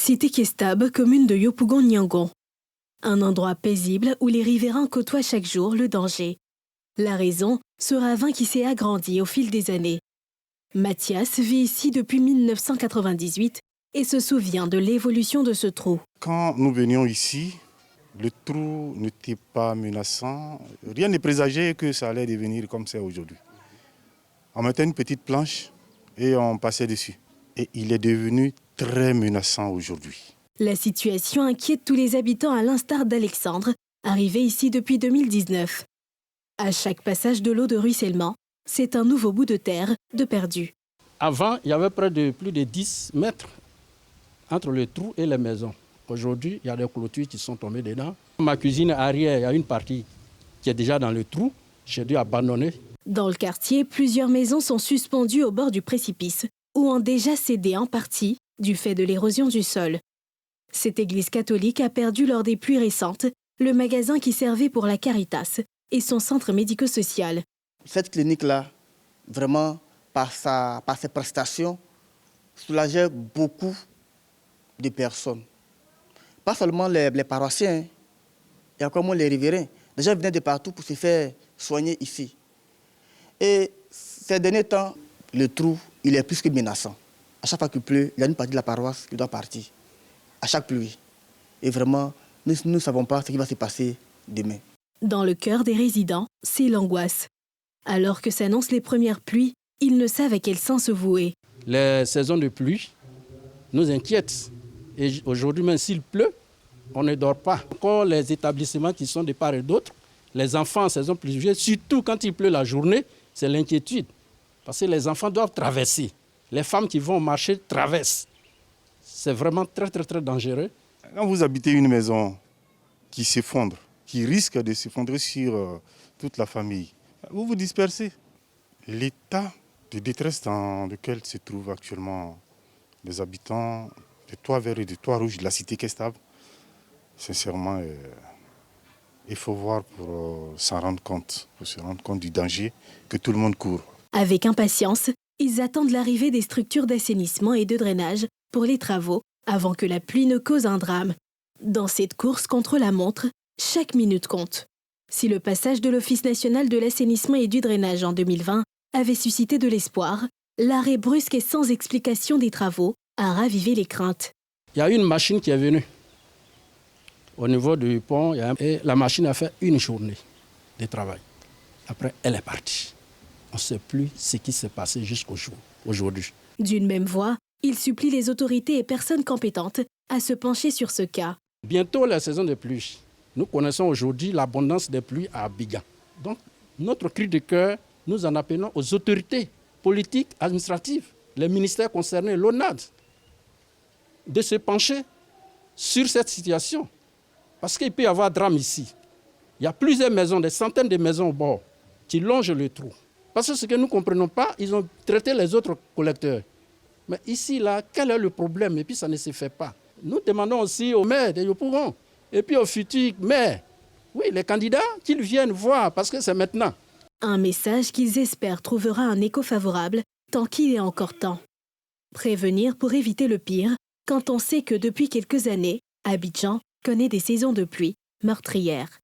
Cité Kestab, commune de Yopougon-Niangon. Un endroit paisible où les riverains côtoient chaque jour le danger. La raison, ce ravin qui s'est agrandi au fil des années. Mathias vit ici depuis 1998 et se souvient de l'évolution de ce trou. Quand nous venions ici, le trou n'était pas menaçant. Rien ne présageait que ça allait devenir comme c'est aujourd'hui. On mettait une petite planche et on passait dessus. Et il est devenu très menaçant aujourd'hui. La situation inquiète tous les habitants à l'instar d'Alexandre, arrivé ici depuis 2019. À chaque passage de l'eau de ruissellement, c'est un nouveau bout de terre de perdu. Avant, il y avait plus de 10 mètres entre le trou et les maisons. Aujourd'hui, il y a des clôtures qui sont tombées dedans. Ma cuisine arrière, il y a une partie qui est déjà dans le trou. J'ai dû abandonner. Dans le quartier, plusieurs maisons sont suspendues au bord du précipice ou ont déjà cédé en partie du fait de l'érosion du sol. Cette église catholique a perdu lors des pluies récentes le magasin qui servait pour la Caritas et son centre médico-social. Cette clinique-là, vraiment, par ses prestations, soulageait beaucoup de personnes. Pas seulement les paroissiens, et encore moins les riverains. Les gens venaient de partout pour se faire soigner ici. Et ces derniers temps, le trou, il est plus que menaçant. À chaque fois qu'il pleut, il y a une partie de la paroisse qui doit partir. À chaque pluie. Et vraiment, nous ne savons pas ce qui va se passer demain. Dans le cœur des résidents, c'est l'angoisse. Alors que s'annoncent les premières pluies, ils ne savent à quel sens se vouer. Les saisons de pluie nous inquiètent. Et aujourd'hui, même s'il pleut, on ne dort pas. Encore les établissements qui sont de part et d'autre, les enfants en saison pluvieuse, surtout quand il pleut la journée, c'est l'inquiétude. Parce que les enfants doivent traverser. Les femmes qui vont au marché traversent. C'est vraiment très, très, très dangereux. Quand vous habitez une maison qui s'effondre, qui risque de s'effondrer sur toute la famille, vous vous dispersez. L'état de détresse dans lequel se trouvent actuellement les habitants des toits verts et des toits rouges de la cité Kestab, sincèrement, il faut voir pour s'en rendre compte, pour se rendre compte du danger que tout le monde court. Avec impatience, ils attendent l'arrivée des structures d'assainissement et de drainage pour les travaux avant que la pluie ne cause un drame. Dans cette course contre la montre, chaque minute compte. Si le passage de l'Office national de l'assainissement et du drainage en 2020 avait suscité de l'espoir, l'arrêt brusque et sans explication des travaux a ravivé les craintes. Il y a une machine qui est venue au niveau du pont et la machine a fait une journée de travail. Après, elle est partie. On ne sait plus ce qui s'est passé jusqu'au jour, aujourd'hui. D'une même voix, il supplie les autorités et personnes compétentes à se pencher sur ce cas. Bientôt la saison des pluies. Nous connaissons aujourd'hui l'abondance des pluies à Abidjan. Donc, notre cri de cœur, nous en appelons aux autorités politiques, administratives, les ministères concernés, l'ONAD, de se pencher sur cette situation. Parce qu'il peut y avoir drame ici. Il y a plusieurs maisons, des centaines de maisons au bord, qui longent le trou. Parce que ce que nous ne comprenons pas, ils ont traité les autres collecteurs. Mais ici, là, quel est le problème? Et puis ça ne se fait pas. Nous demandons aussi au maire de Yopougon, et puis aux futurs maires, oui, les candidats, qu'ils viennent voir, parce que c'est maintenant. Un message qu'ils espèrent trouvera un écho favorable tant qu'il est encore temps. Prévenir pour éviter le pire, quand on sait que depuis quelques années, Abidjan connaît des saisons de pluie meurtrières.